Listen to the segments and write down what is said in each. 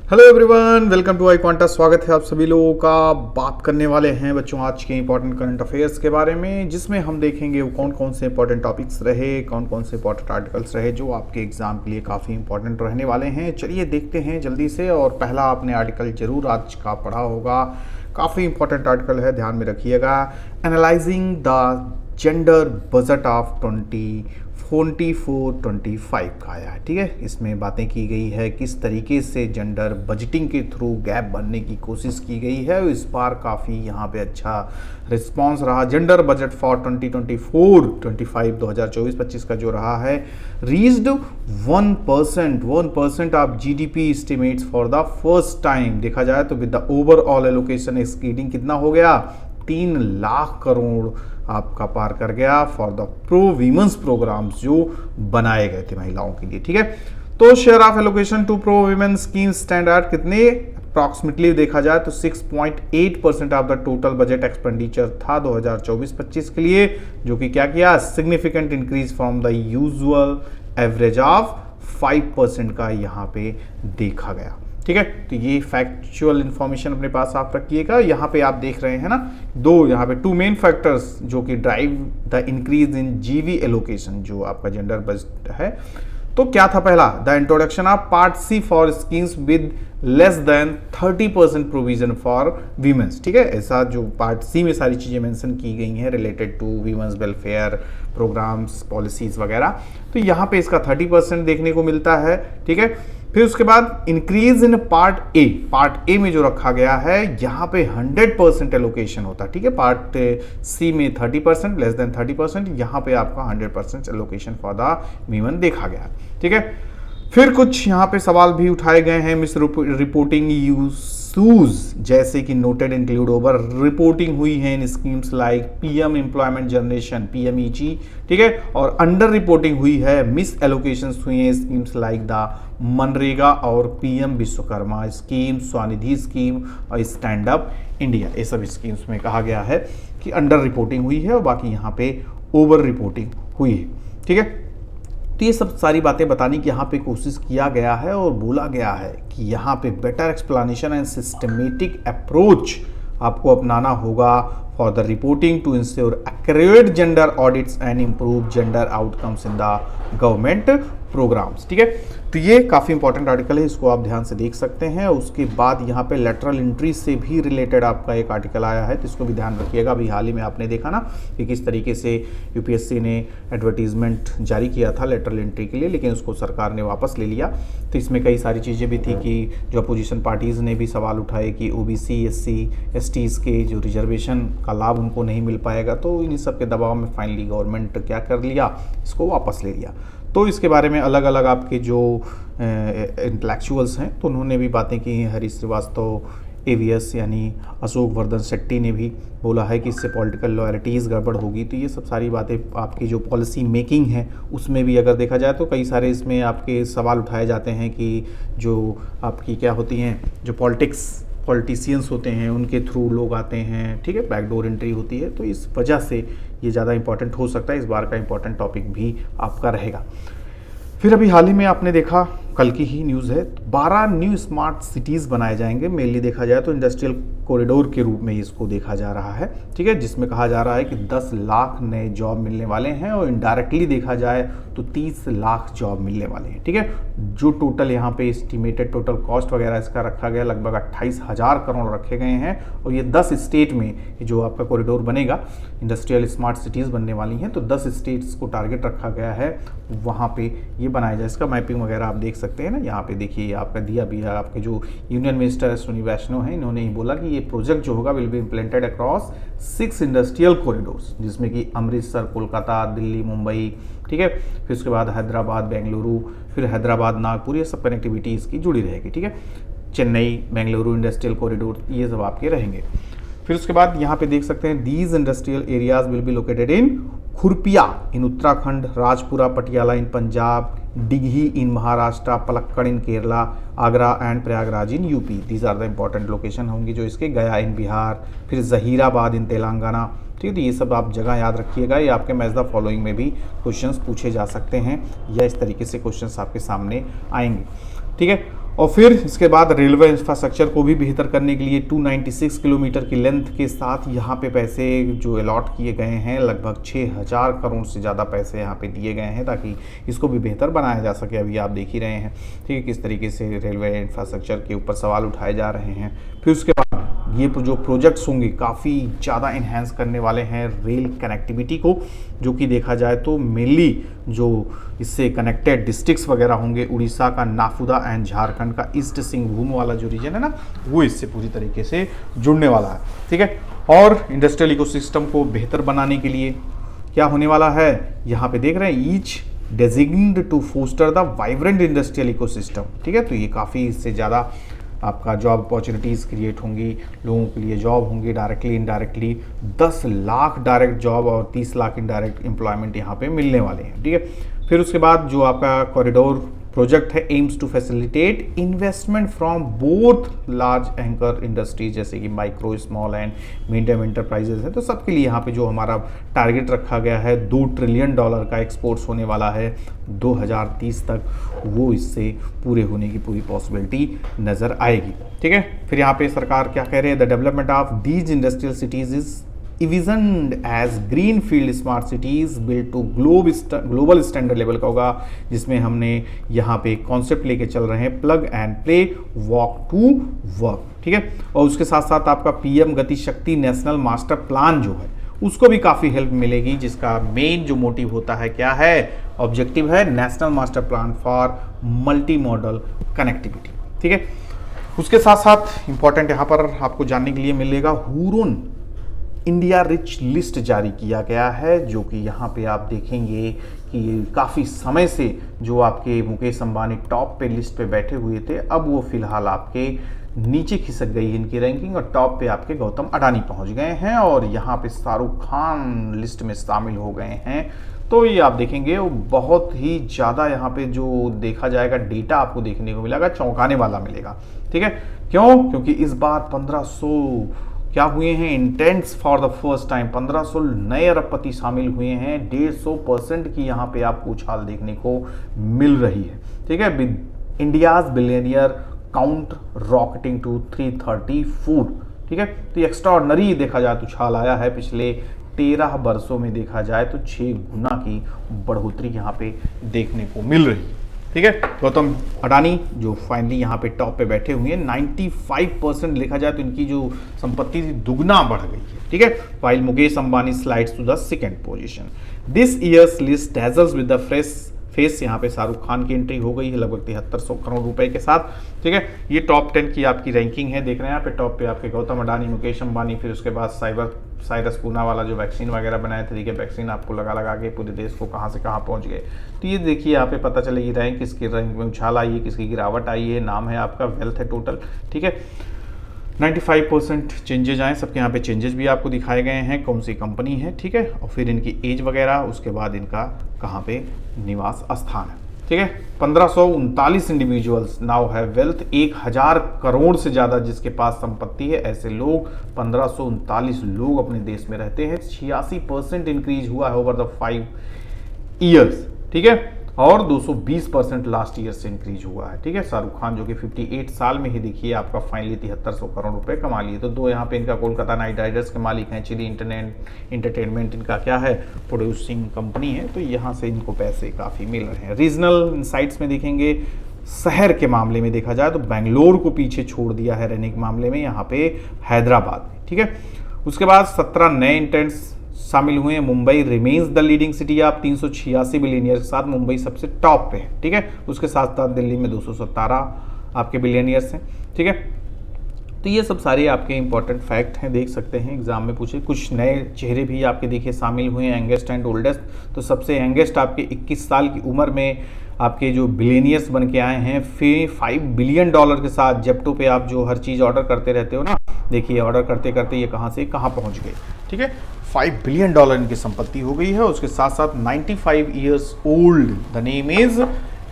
Hello everyone, welcome to iQuanta. स्वागत है आप सभी लोगों का। बात करने वाले हैं बच्चों आज के इंपॉर्टेंट करंट अफेयर्स के बारे में, जिसमें हम देखेंगे वो कौन कौन से इंपॉर्टेंट टॉपिक्स रहे, कौन कौन से इंपॉर्टेंट आर्टिकल्स रहे जो आपके एग्जाम के लिए काफ़ी इंपॉर्टेंट रहने वाले हैं। चलिए देखते हैं जल्दी से। और पहला आपने आर्टिकल जरूर आज का पढ़ा होगा, काफ़ी इंपॉर्टेंट आर्टिकल है, ध्यान में रखिएगा। Analysing the gender budget of 2024-25 का आया है। ठीक है, इसमें बातें की गई है किस तरीके से जेंडर बजटिंग के थ्रू गैप भरने की कोशिश की गई है। इस बार काफ़ी यहाँ पे अच्छा रिस्पांस रहा। जेंडर बजट फॉर 2024-25 2024-25 का जो रहा है, reached 1% of GDP estimates for the first time. देखा जाए तो with the overall allocation exceeding कितना हो गया, 3 लाख करोड़ आपका पार कर गया for the pro women's programs जो बनाए गए थे महिलाओं के लिए। ठीक है, तो share of allocation to pro women scheme standard कितने अप्रॉक्सीमेटली देखा जाए तो 6.8% of the total budget expenditure था 2024-25 के लिए, जो कि क्या किया, significant increase from the usual average of 5% का यहाँ पे देखा गया। ठीक है, तो ये फैक्चुअल इंफॉर्मेशन अपने पास आप रखिएगा। यहाँ पे आप देख रहे हैं ना, यहाँ पे टू मेन फैक्टर्स जो कि ड्राइव द इंक्रीज इन जीवी एलोकेशन, जो आपका जेंडर बजट है। तो क्या था पहला, the introduction of part C for schemes with less than 30% provision for women's. ठीक है, ऐसा जो पार्ट सी में सारी चीजें मेंशन की गई हैं related to women's welfare programs, policies वगैरह, तो यहाँ पे इसका 30% देखने को मिलता है। ठीक है, फिर उसके बाद इंक्रीज इन पार्ट ए में जो रखा गया है, यहाँ पे 100% एलोकेशन होता है। ठीक है, पार्ट सी में 30%, लेस देन 30%, यहाँ पे आपका 100% एलोकेशन फॉर द वीमेन देखा गया। ठीक है, फिर कुछ यहाँ पे सवाल भी उठाए गए हैं। मिस रिपोर्टिंग यूज, जैसे कि नोटेड इंक्लूड ओवर रिपोर्टिंग हुई है इन schemes like PM employment generation PMEG। ठीक है, और अंडर रिपोर्टिंग हुई है, मिस एलोकेशंस हुई हैं स्कीम्स लाइक द मनरेगा और PM Vishwakarma scheme, Svanidhi scheme और स्टैंड अप इंडिया। ये सब स्कीम्स में कहा गया है कि अंडर रिपोर्टिंग हुई है और बाकी यहाँ पे ओवर रिपोर्टिंग हुई है। ठीक है, तो ये सब सारी बातें बताने की यहाँ पे कोशिश किया गया है और बोला गया है कि यहाँ पे better explanation and systematic approach आपको अपनाना होगा for the reporting to ensure accurate gender audits and improve gender outcomes in the government programs. ठीक है, तो ये काफ़ी इंपॉर्टेंट आर्टिकल है, इसको आप ध्यान से देख सकते हैं। उसके बाद यहाँ पे लेटरल एंट्री से भी रिलेटेड आपका एक आर्टिकल आया है, तो इसको भी ध्यान रखिएगा। अभी हाल ही में आपने देखा ना कि किस तरीके से UPSC ने एडवर्टीजमेंट जारी किया था लेटरल एंट्री के लिए, लेकिन उसको सरकार ने वापस ले लिया। तो इसमें कई सारी चीज़ें भी थी कि जो अपोजिशन पार्टीज़ ने भी सवाल उठाए कि OBC SC STs के जो रिजर्वेशन का लाभ उनको नहीं मिल पाएगा, तो इन सब के दबाव में फाइनली गवर्नमेंट क्या कर लिया, इसको वापस ले लिया। तो इसके बारे में अलग अलग आपके जो इंटेलेक्चुअल्स हैं तो उन्होंने भी बातें की हैं। हरीश श्रीवास्तव, AVS यानी अशोक वर्धन शेट्टी ने भी बोला है कि इससे पॉलिटिकल लॉयल्टीज़ गड़बड़ होगी। तो ये सब सारी बातें आपकी जो पॉलिसी मेकिंग है उसमें भी अगर देखा जाए तो कई सारे इसमें आपके सवाल उठाए जाते हैं कि जो आपकी क्या होती हैं, जो पॉलिटिशियंस होते हैं उनके थ्रू लोग आते हैं। ठीक है, बैकडोर एंट्री होती है, तो इस वजह से ये ज़्यादा इंपॉर्टेंट हो सकता है। इस बार का इंपॉर्टेंट टॉपिक भी आपका रहेगा। फिर अभी हाल ही में आपने देखा, कल की ही न्यूज़ है, 12 न्यू स्मार्ट सिटीज़ बनाए जाएंगे। मेनली देखा जाए तो इंडस्ट्रियल कॉरिडोर के रूप में इसको देखा जा रहा है। ठीक है, जिसमें कहा जा रहा है कि 10 लाख नए जॉब मिलने वाले हैं और इनडायरेक्टली देखा जाए तो 30 लाख जॉब मिलने वाले हैं। ठीक है, जो टोटल यहाँ पे एस्टिमेटेड टोटल कॉस्ट वगैरह इसका रखा गया लगभग 28,000 करोड़ रखे गए हैं। और ये 10 स्टेट में जो आपका कॉरिडोर बनेगा, इंडस्ट्रियल स्मार्ट सिटीज़ बनने वाली हैं, तो 10 स्टेट्स को टारगेट रखा गया है, वहाँ पे ये बनाया जाए। इसका मैपिंग वगैरह आप देख सकते हैं ना, यहाँ पे देखिए आपका दिया भी है। आपके जो यूनियन मिनिस्टर अश्विनी वैष्णव हैं, इन्होंने ही बोला कि ये प्रोजेक्ट जो होगा will be इम्प्लेंटेड across 6 industrial corridors, जिसमें कि अमृतसर, कोलकाता, दिल्ली, मुंबई। ठीक है, फिर उसके बाद हैदराबाद, बेंगलुरु, फिर हैदराबाद, नागपुर, ये सब कनेक्टिविटी इसकी जुड़ी रहेगी। ठीक है, चेन्नई, बेंगलुरु इंडस्ट्रियल कॉरिडोर, ये सब आपके रहेंगे। फिर उसके बाद यहाँ पे देख सकते हैं, these industrial areas will be located in Khurpia in Uttarakhand, Rajpura Patiala in Punjab, Dighi in Maharashtra, Palakkad in Kerala, Agra and Prayagraj in UP. These are the important location होंगी जो इसके, गया इन बिहार, फिर जहीराबाद इन तेलंगाना। ठीक है, तो ये सब आप जगह याद रखिएगा। ये आपके मैच द फॉलोइंग में भी क्वेश्चंस पूछे जा सकते हैं या इस तरीके से क्वेश्चंस आपके सामने आएंगे। ठीक है, और फिर इसके बाद रेलवे इंफ्रास्ट्रक्चर को भी बेहतर करने के लिए 296 किलोमीटर की लेंथ के साथ यहाँ पे पैसे जो अलॉट किए गए हैं, लगभग 6000 करोड़ से ज़्यादा पैसे यहाँ पे दिए गए हैं ताकि इसको भी बेहतर बनाया जा सके। अभी आप देख ही रहे हैं, ठीक है, किस तरीके से रेलवे इंफ्रास्ट्रक्चर के ऊपर सवाल उठाए जा रहे हैं। फिर उसके बाद ये जो प्रोजेक्ट्स होंगे काफ़ी ज़्यादा इन्हेंस करने वाले हैं रेल कनेक्टिविटी को, जो कि देखा जाए तो मेनली जो इससे कनेक्टेड डिस्ट्रिक्ट्स वगैरह होंगे, उड़ीसा का नाफुदा एंड झारखंड का ईस्ट सिंहभूम वाला जो रीजन है ना, वो इससे पूरी तरीके से जुड़ने वाला है, ठीक है। और इंडस्ट्रियल इकोसिस्टम को बेहतर बनाने के लिए क्या होने वाला है, यहाँ पे देख रहे हैं, each designated to foster the vibrant industrial ecosystem, ठीक है। तो ये काफ़ी इससे ज़्यादा आपका जॉब अपॉर्चुनिटीज़ क्रिएट होंगी, लोगों के लिए जॉब होंगी directly indirectly. 10 lakh direct job और 30 लाख इनडायरेक्ट एम्प्लॉयमेंट यहाँ पे मिलने वाले हैं, ठीक है। फिर उसके बाद जो आपका कॉरिडोर प्रोजेक्ट है aims to facilitate investment from both large anchor industries जैसे कि micro, small and medium enterprises है, तो सबके लिए यहाँ पे जो हमारा टारगेट रखा गया है $2 ट्रिलियन का एक्सपोर्ट्स होने वाला है 2030 तक, वो इससे पूरे होने की पूरी पॉसिबिलिटी नज़र आएगी, ठीक है। फिर यहाँ पे सरकार क्या कह रहे हैं, the development of these industrial cities is envisioned as greenfield smart cities built to global standard level का होगा, जिसमें हमने यहाँ पे कॉन्सेप्ट लेके चल रहे हैं plug and play, walk to work, ठीक है। और उसके साथ साथ आपका पीएम गति शक्ति नेशनल मास्टर प्लान जो है उसको भी काफ़ी हेल्प मिलेगी, जिसका मेन जो मोटिव होता है क्या है, ऑब्जेक्टिव है national master plan for multi modal connectivity, ठीक है। उसके साथ साथ इंपॉर्टेंट यहाँ पर आपको जानने के लिए मिलेगा, हुरून इंडिया रिच लिस्ट जारी किया गया है, जो कि यहाँ पे आप देखेंगे कि काफ़ी समय से जो आपके मुकेश अंबानी टॉप पे लिस्ट पे बैठे हुए थे, अब वो फिलहाल आपके नीचे खिसक गई है इनकी रैंकिंग, और टॉप पे आपके गौतम अडानी पहुँच गए हैं, और यहाँ पे शाहरुख खान लिस्ट में शामिल हो गए हैं। तो ये आप देखेंगे वो बहुत ही ज़्यादा यहाँ पे जो देखा जाएगा डेटा आपको देखने को मिलेगा, चौंकाने वाला मिलेगा, ठीक है। क्यों? क्योंकि इस बार 1500 क्या हुए हैं, intends for the first time 1500 नए अरबपति शामिल हुए हैं, 150% की यहाँ पे आपको उछाल देखने को मिल रही है, ठीक है। With India's billionaire count rocketing to 334, ठीक है। तो एक्स्ट्राऑर्डिनरी देखा जाए तो उछाल आया है, पिछले 13 वर्षों में देखा जाए तो 6 गुना की बढ़ोतरी यहाँ पे देखने को मिल रही है, ठीक है। गौतम अडानी जो फाइनली यहाँ पे टॉप पे बैठे हुए हैं, 95% लिखा जाए तो इनकी जो संपत्ति थी दुगना बढ़ गई है, ठीक है। While Mukesh Ambani slides to the second position. This year's list dazzles with the fresh face, यहाँ पे शाहरुख खान की एंट्री हो गई है लगभग 7300 करोड़ रुपए के साथ, ठीक है। ये टॉप 10 की आपकी रैंकिंग है, देख रहे हैं यहाँ पे टॉप पे आपके गौतम अडानी, मुकेश अंबानी, फिर उसके बाद साइरस पूना वाला जो वैक्सीन वगैरह बनाए थे, ठीक है, वैक्सीन आपको लगा के पूरे देश को कहाँ से कहाँ पहुँच गए। तो ये देखिए यहाँ पे पता चलेगी रैंक, किसकी रैंक में उछाल आई है, किसकी गिरावट आई है, नाम है आपका, वेल्थ है टोटल, ठीक है। 95% चेंजेज आए, सबके यहाँ पे चेंजेस भी आपको दिखाए गए हैं, कौन सी कंपनी है, ठीक है, और फिर इनकी एज वगैरह, उसके बाद इनका कहाँ पे निवास स्थान है, ठीक है। 1539 इंडिविजुअल्स नाउ है वेल्थ, 1000 करोड़ से ज़्यादा जिसके पास संपत्ति है, ऐसे लोग 1539 लोग अपने देश में रहते हैं। 86% इंक्रीज हुआ है ओवर द 5 ईयर्स, ठीक है, और 220% लास्ट ईयर से इंक्रीज हुआ है, ठीक है। शाहरुख खान जो कि 58 साल में ही देखिए आपका फाइनली 7300 करोड़ रुपए कमा लिए। तो दो यहाँ पे इनका कोलकाता नाइट राइडर्स के मालिक हैं, चिली इंटरटेनमेंट इनका क्या है, प्रोड्यूसिंग कंपनी है, तो यहाँ से इनको पैसे काफ़ी मिल रहे हैं। रीजनल इनसाइट्स में देखेंगे, शहर के मामले में देखा जाए तो बेंगलोर को पीछे छोड़ दिया है रहने के मामले में यहाँ पे हैदराबाद में, ठीक है। उसके बाद 17 नए इंटेंट्स शामिल हुए हैं। Mumbai remains the leading city, आप 386 बिलियनियर के साथ मुंबई सबसे टॉप पे है, ठीक है। उसके साथ साथ दिल्ली में 217 आपके बिलियनियर्स हैं, ठीक है। तो ये सब सारे आपके इंपॉर्टेंट फैक्ट हैं, देख सकते हैं एग्जाम में पूछे। कुछ नए चेहरे भी आपके देखिए शामिल हुए हैं, यंगेस्ट एंड ओल्डेस्ट। तो सबसे यंगेस्ट आपके 21 साल की उम्र में आपके जो बिलियनियर्स बन के आए हैं, फिर $5 बिलियन के साथ। जेप्टो पे आप जो हर चीज़ ऑर्डर करते रहते हो ना, देखिए ऑर्डर करते करते ये कहाँ से कहाँ पहुँच गए, ठीक है। $5 बिलियन इनकी संपत्ति हो गई है। उसके साथ साथ 95 years old, the name is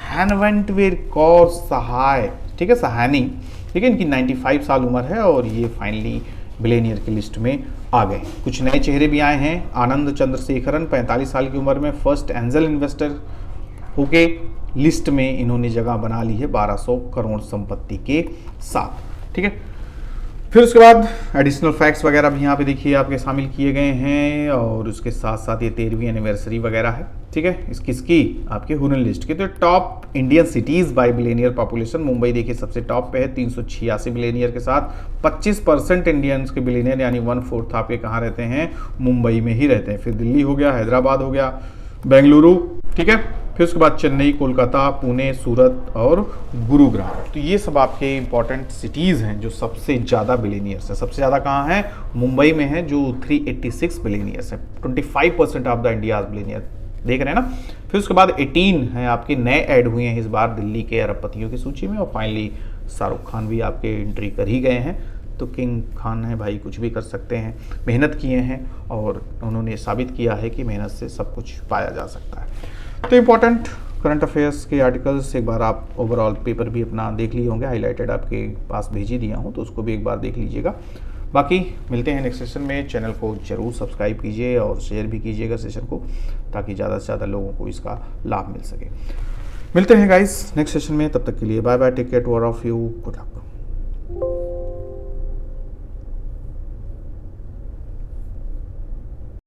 हैनवेंटवेर कौर सहाय, ठीक है, सहानी, ठीक है। इनकी 95 साल उम्र है और ये फाइनली बिलियनियर की लिस्ट में आ गए। कुछ नए चेहरे भी आए हैं। आनंद चंद्रशेखरन 45 साल की उम्र में फर्स्ट एंजल इन्वेस्टर होके लिस्ट में इन्होंने जगह बना ली है 1200 करोड़ संपत्ति के साथ। ठीक है, फिर उसके बाद एडिशनल फैक्ट्स वगैरह भी यहाँ पे देखिए आपके शामिल किए गए हैं, और उसके साथ साथ ये 13वीं एनिवर्सरी वगैरह है। ठीक है, किसकी, आपके हुरन लिस्ट की। तो top Indian cities by billionaire population, Mumbai देखिए सबसे टॉप पे है 386 बिलियनियर के साथ। 25% इंडियंस के बिलियनियर यानी 1/4 आपके कहाँ रहते हैं, मुंबई में ही रहते हैं। फिर दिल्ली हो गया, हैदराबाद हो गया, बेंगलुरु, ठीक है, फिर उसके बाद चेन्नई, कोलकाता, पुणे, सूरत और गुरुग्राम। तो ये सब आपके इंपॉर्टेंट सिटीज़ हैं जो सबसे ज़्यादा बिलियनियर्स हैं। सबसे ज़्यादा कहाँ है, मुंबई में है जो 386 बिलियनियर्स है, 25% ऑफ द इंडियाज बिलियनियर, देख रहे हैं ना। फिर उसके बाद 18 हैं आपके नए ऐड हुए हैं इस बार दिल्ली के अरबपतियों की सूची में, और फाइनली शाहरुख खान भी आपके एंट्री कर ही गए हैं। तो किंग खान है भाई, कुछ भी कर सकते हैं, मेहनत किए हैं और उन्होंने साबित किया है कि मेहनत से सब कुछ पाया जा सकता है। तो इम्पॉर्टेंट करंट अफेयर्स के आर्टिकल्स एक बार आप ओवरऑल पेपर भी अपना देख लिए होंगे, हाईलाइटेड आपके पास भेज ही दिया हूँ, तो उसको भी एक बार देख लीजिएगा। बाकी मिलते हैं नेक्स्ट सेशन में। चैनल को जरूर सब्सक्राइब कीजिए और शेयर भी कीजिएगा सेशन को, ताकि ज़्यादा से ज़्यादा लोगों को इसका लाभ मिल सके। मिलते हैं गाइस नेक्स्ट सेशन में, तब तक के लिए bye bye, take care to all of you, good luck.